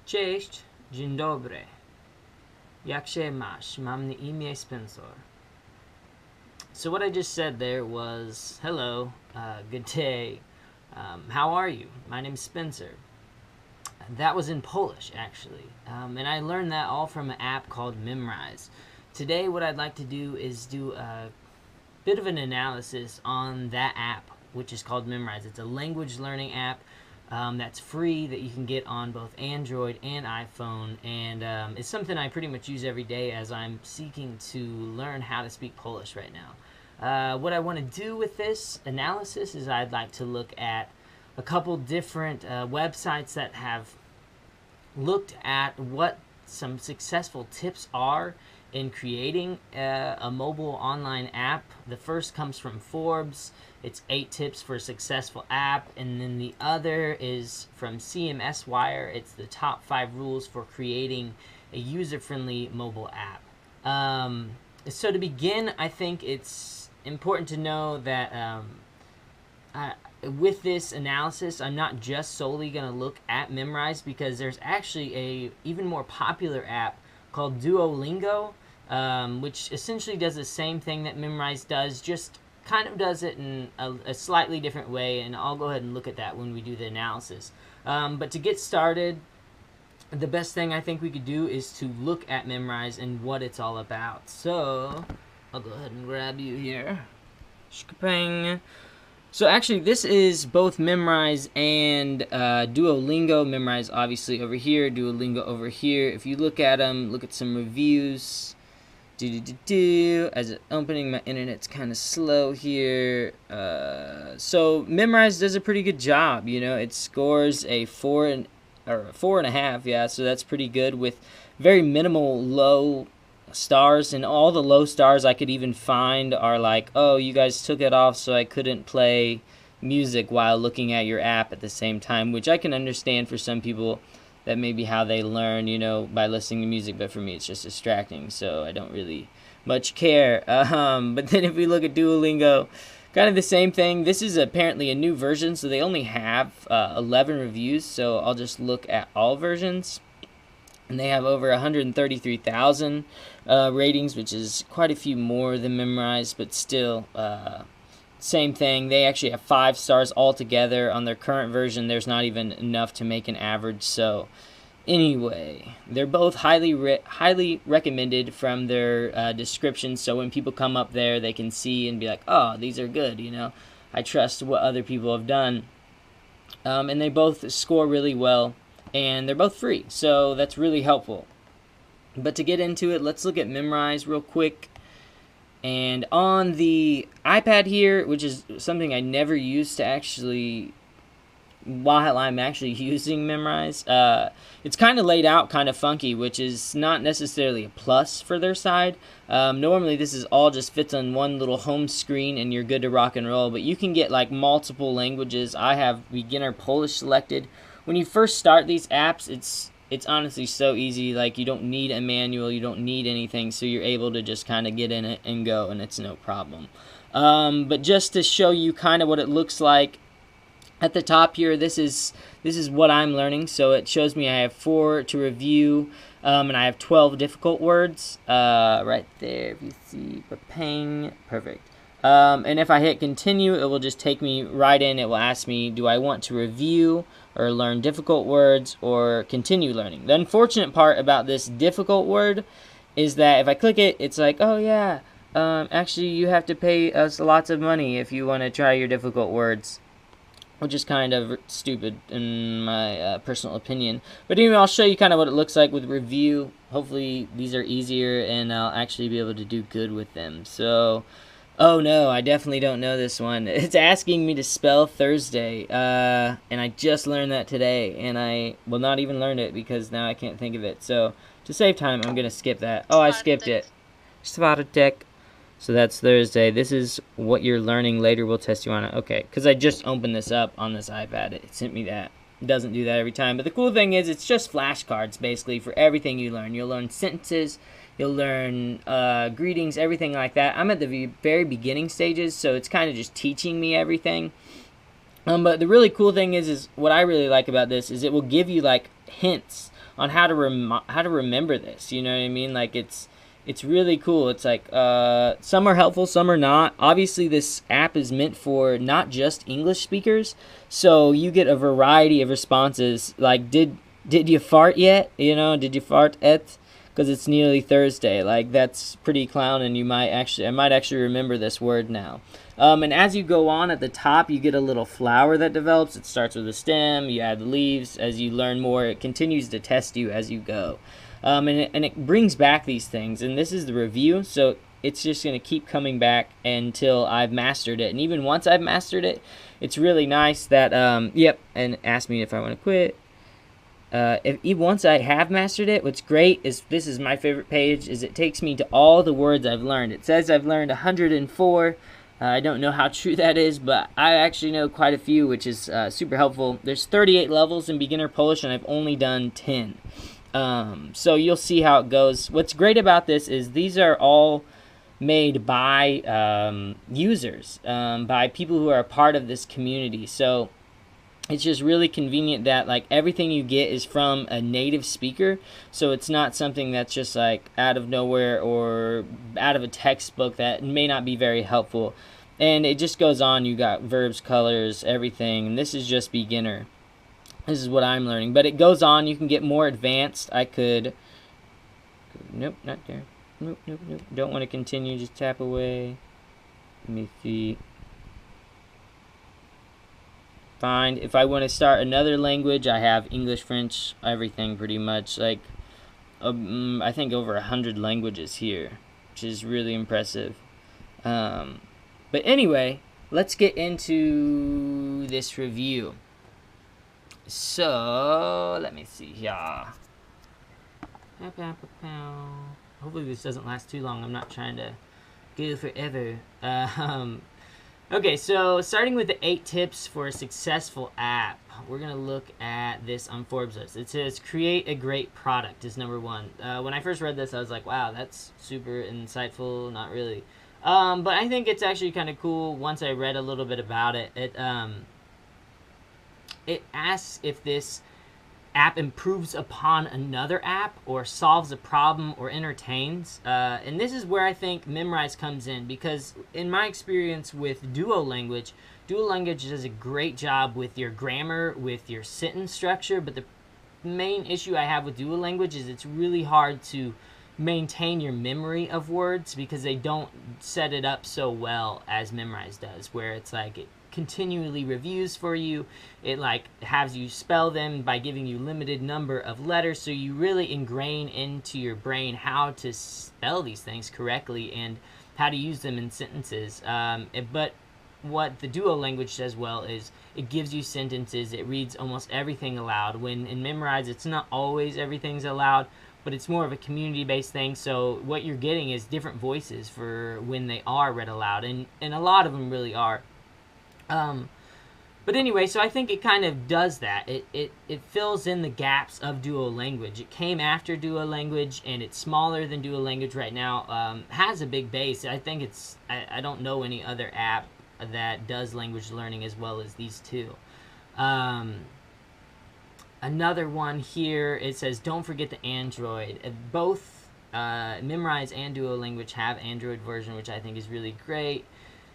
Cześć, dzień dobry. Jak się masz? Mam na imię Spencer. So what I just said there was, hello, good day, how are you? My name's Spencer. That was in Polish, actually. And I learned that all from an app called Memrise. Today, what I'd like to do is do a bit of an analysis on that app, which is called Memrise. It's a language learning app that's free, that you can get on both Android and iPhone, and it's something I pretty much use every day as I'm seeking to learn how to speak Polish right now. What I want to do with this analysis is I'd like to look at a couple different websites that have looked at what some successful tips are in creating a mobile online app. The first comes from Forbes. It's 8 tips for a successful app. And then the other is from CMS Wire. It's the top 5 rules for creating a user-friendly mobile app. So to begin, I think it's important to know that with this analysis, I'm not just solely going to look at Memrise, because there's actually a even more popular app called Duolingo, which essentially does the same thing that Memrise does, just kind of does it in a slightly different way, and I'll go ahead and look at that when we do the analysis. But to get started, the best thing I think we could do is to look at Memrise and what it's all about. So I'll go ahead and grab you here. Shkapang. So actually, this is both Memrise and Duolingo. Memrise obviously over here, Duolingo over here. If you look at them, look at some reviews. As it's opening, my internet's kind of slow here. So Memrise does a pretty good job. You know, it scores a 4.5. Yeah, so that's pretty good with very minimal low stars, and all the low stars I could even find are like, oh, you guys took it off so I couldn't play music while looking at your app at the same time, which I can understand for some people. That may be how they learn, you know, by listening to music, but for me it's just distracting, so I don't really much care. But then if we look at Duolingo, kind of the same thing. This is apparently a new version, so they only have 11 reviews, so I'll just look at all versions. And they have over 133,000 ratings, which is quite a few more than Memrise, but still, same thing. They actually have 5 stars altogether. On their current version, there's not even enough to make an average. So anyway, they're both highly recommended from their descriptions. So when people come up there, they can see and be like, oh, these are good, you know. I trust what other people have done. And they both score really well. And they're both free, so that's really helpful. But to get into it, let's look at Memrise real quick. And on the iPad here, which is something I never used to actually, while I'm actually using Memrise, it's kind of laid out kind of funky, which is not necessarily a plus for their side. Normally this is all just fits on one little home screen and you're good to rock and roll, but you can get like multiple languages. I have beginner Polish selected. When you first start these apps, it's honestly so easy. Like, you don't need a manual, you don't need anything, so you're able to just kind of get in it and go, and it's no problem. But just to show you kind of what it looks like, at the top here, this is what I'm learning. So it shows me I have 4 to review, and I have 12 difficult words right there. If you see, pang, perfect. And if I hit continue, it will just take me right in. It will ask me, do I want to review or learn difficult words or continue learning? The unfortunate part about this difficult word is that if I click it, it's like, oh yeah, actually you have to pay us lots of money if you want to try your difficult words, which is kind of stupid in my personal opinion. But anyway, I'll show you kind of what it looks like with review. Hopefully these are easier and I'll actually be able to do good with them. So, oh no, I definitely don't know this one. It's asking me to spell Thursday, and I just learned that today, and I will not even learn it because now I can't think of it. So to save time, I'm going to skip that. Oh, I skipped it. Svartek. So that's Thursday. This is what you're learning later. We'll test you on it. Okay, because I just opened this up on this iPad. It sent me that. It doesn't do that every time. But the cool thing is it's just flashcards, basically, for everything you learn. You'll learn sentences. You'll learn greetings, everything like that. I'm at the very beginning stages, so it's kind of just teaching me everything. But the really cool thing is what I really like about this is it will give you, like, hints on how to remember this. You know what I mean? Like it's really cool. It's like some are helpful, some are not. Obviously, this app is meant for not just English speakers, so you get a variety of responses. Like, did you fart yet? You know, did you fart et? Because it's nearly Thursday. Like, that's pretty clown, and I might actually remember this word now. And as you go on at the top, you get a little flower that develops. It starts with a stem. You add the leaves. As you learn more, it continues to test you as you go. And it brings back these things. And this is the review, so it's just going to keep coming back until I've mastered it. And even once I've mastered it, it's really nice that, and ask me if I want to quit. Once I have mastered it, what's great is, this is my favorite page, is it takes me to all the words I've learned. It says I've learned 104. I don't know how true that is, but I actually know quite a few, which is super helpful. There's 38 levels in beginner Polish, and I've only done 10. So you'll see how it goes. What's great about this is these are all made by users, by people who are a part of this community. So it's just really convenient that like everything you get is from a native speaker, so it's not something that's just like out of nowhere or out of a textbook that may not be very helpful. And it just goes on. You got verbs, colors, everything, and this is just beginner. This is what I'm learning, but it goes on. You can get more advanced. I could, nope, not there. Nope. Don't want to continue. Just tap away. Let me see. Fine. If I want to start another language, I have English, French, everything pretty much. Like, I think over 100 languages here, which is really impressive. But anyway, let's get into this review. So, let me see here. Hopefully this doesn't last too long. I'm not trying to go forever. Okay, so starting with the 8 tips for a successful app, we're going to look at this on Forbes list. It says, create a great product is number 1. When I first read this, I was like, wow, that's super insightful. Not really. But I think it's actually kind of cool. Once I read a little bit about it, it asks if this app improves upon another app or solves a problem or entertains. And this is where I think memrise comes in, because in my experience with Duolanguage does a great job with your grammar, with your sentence structure, but the main issue I have with Duolanguage is it's really hard to maintain your memory of words because they don't set it up so well as memrise does, where it's like it continually reviews for you. It like has you spell them by giving you limited number of letters, so you really ingrain into your brain how to spell these things correctly and how to use them in sentences. But what the Duolanguage does well is it gives you sentences. It reads almost everything aloud, when in memrise it's not always everything's aloud, but it's more of a community-based thing. So what you're getting is different voices for when they are read aloud, and a lot of them really are. But anyway, so I think it kind of does that. It fills in the gaps of Duolanguage. It came after Duolanguage, and it's smaller than Duolanguage right now. Has a big base. I think I don't know any other app that does language learning as well as these two. Another one here, it says, don't forget the Android. Both memrise and Duolanguage have Android version, which I think is really great.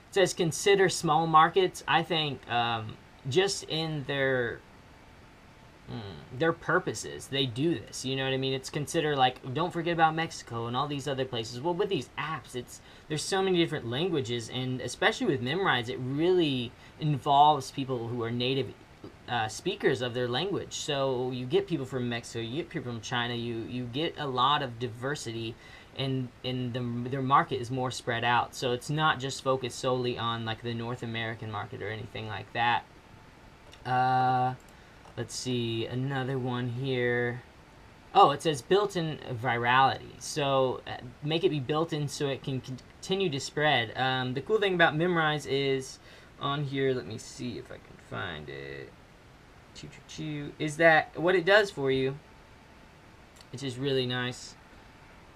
It says consider small markets. I think just in their purposes, they do this. You know what I mean? It's consider, like, don't forget about Mexico and all these other places. Well, with these apps, there's so many different languages, and especially with memrise, it really involves people who are native speakers of their language. So you get people from Mexico, you get people from China, you get a lot of diversity. And their market is more spread out, so it's not just focused solely on like the North American market or anything like that. Let's see, another one here. Oh, it says built-in virality, so make it be built-in so it can continue to spread. The cool thing about memrise is on here, let me see if I can find it, is that what it does for you, which is really nice,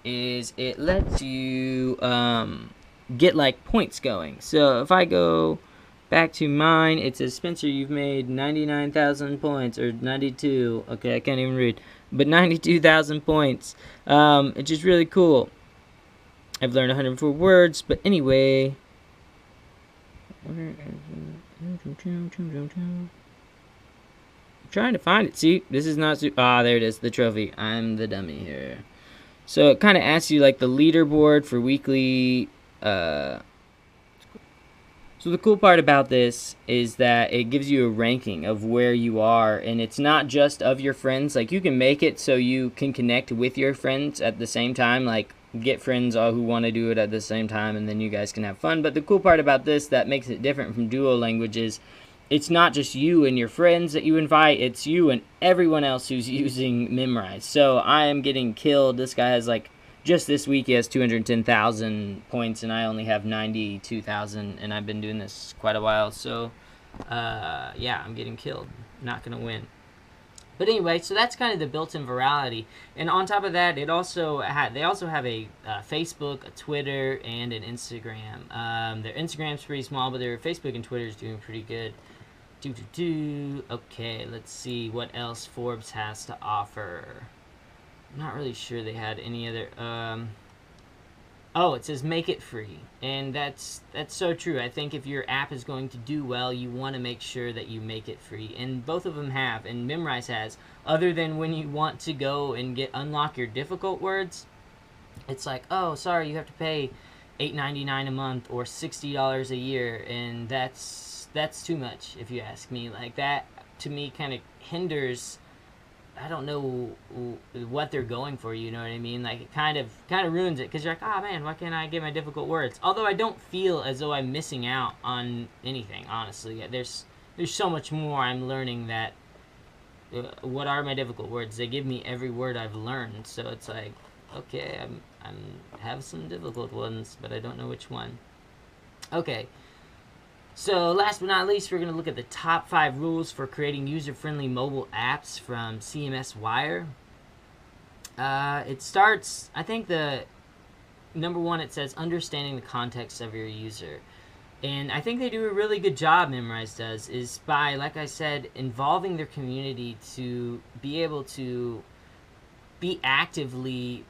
is it lets you get like points going. So if I go back to mine. It says, Spencer, you've made 99,000 points, or 92. Okay, I can't even read. But 92,000 points, which is really cool. I've learned 104 words, but anyway. I'm trying to find it. See, this is not... there it is, the trophy. I'm the dummy here. So it kind of asks you, like, the leaderboard for weekly... So the cool part about this is that it gives you a ranking of where you are, and it's not just of your friends. Like, you can make it so you can connect with your friends at the same time, like get friends who want to do it at the same time, and then you guys can have fun. But the cool part about this that makes it different from Duo Language is it's not just you and your friends that you invite, it's you and everyone else who's using Memrise. So I am getting killed. This guy has, like, just this week he has 210,000 points, and I only have 92,000, and I've been doing this quite a while. So, yeah, I'm getting killed. Not going to win. But anyway, so that's kind of the built-in virality. And on top of that, they also have a Facebook, a Twitter, and an Instagram. Their Instagram's pretty small, but their Facebook and Twitter is doing pretty good. Okay, let's see what else Forbes has to offer. I'm not really sure they had any other... it says make it free. And that's so true. I think if your app is going to do well, you want to make sure that you make it free. And both of them have, and Memrise has. Other than when you want to go and unlock your difficult words, it's like, oh, sorry, you have to pay $8.99 a month or $60 a year. And that's too much, if you ask me. Like, that, to me, kind of hinders... I don't know what they're going for, you know what I mean? Like, it kind of ruins it, because you're like, oh man, why can't I get my difficult words? Although I don't feel as though I'm missing out on anything, honestly. There's so much more I'm learning that, what are my difficult words? They give me every word I've learned, so it's like, okay, I have some difficult ones, but I don't know which one. Okay. So last but not least, we're going to look at the top 5 rules for creating user-friendly mobile apps from CMS Wire. It starts, I think the number 1, it says understanding the context of your user. And I think they do a really good job, Memrise does, is by, like I said, involving their community to be able to be actively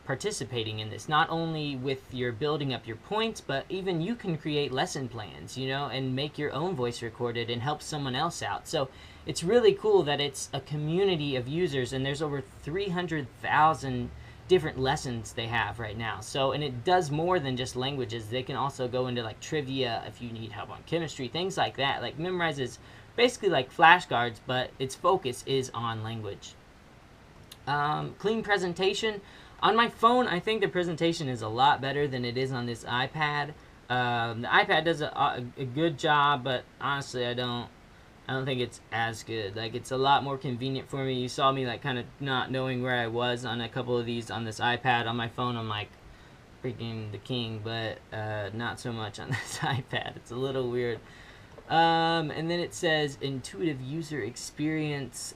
participating in this, not only with your building up your points, but even you can create lesson plans, you know, and make your own voice recorded and help someone else out. So it's really cool that it's a community of users, and there's over 300,000 different lessons they have right now. So, and it does more than just languages. They can also go into like trivia if you need help on chemistry, things like that. Like, Memrise is basically like flashcards, but its focus is on language. Clean presentation. On my phone, I think the presentation is a lot better than it is on this iPad. The iPad does a good job, but honestly, I don't think it's as good. Like, it's a lot more convenient for me. You saw me like kind of not knowing where I was on a couple of these on this iPad. On my phone, I'm like freaking the king, but not so much on this iPad. It's a little weird. And then it says intuitive user experience.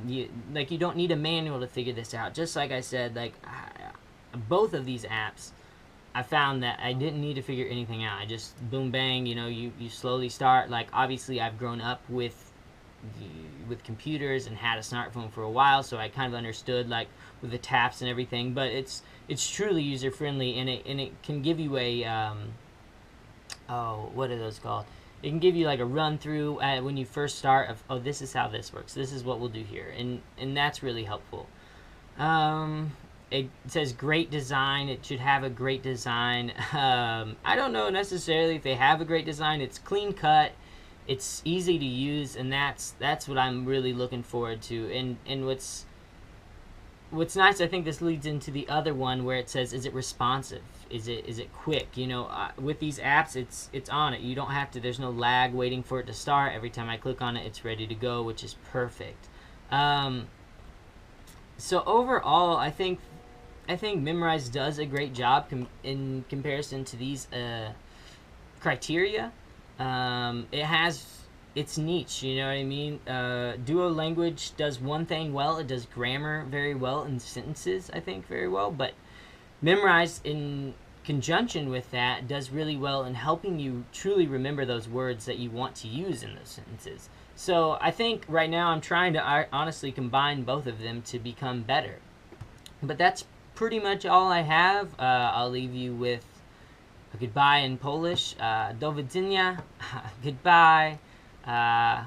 You don't need a manual to figure this out. Just like I said, like both of these apps, I found that I didn't need to figure anything out. I just boom bang, you know, you slowly start. Like, obviously I've grown up with computers and had a smartphone for a while, so I kind of understood like with the taps and everything. But it's truly user friendly, and it can give you a what are those called? It can give you like a run through when you first start of, oh, this is how this works. This is what we'll do here, and that's really helpful. It says great design. It should have a great design. I don't know necessarily if they have a great design. It's clean cut. It's easy to use, and that's what I'm really looking forward to. And what's nice, I think this leads into the other one where it says, is it responsive? Is it quick? You know, with these apps, it's on it. You don't have to. There's no lag waiting for it to start. Every time I click on it, it's ready to go, which is perfect. So overall, I think Memrise does a great job in comparison to these criteria. It has its niche, you know what I mean? Duo Language does one thing well. It does grammar very well and sentences, I think, very well. But Memrise, in conjunction with that does really well in helping you truly remember those words that you want to use in those sentences. So I think right now I'm trying to honestly combine both of them to become better. But that's pretty much all I have. I'll leave you with a goodbye in Polish. Do widzenia. Goodbye. Yeah.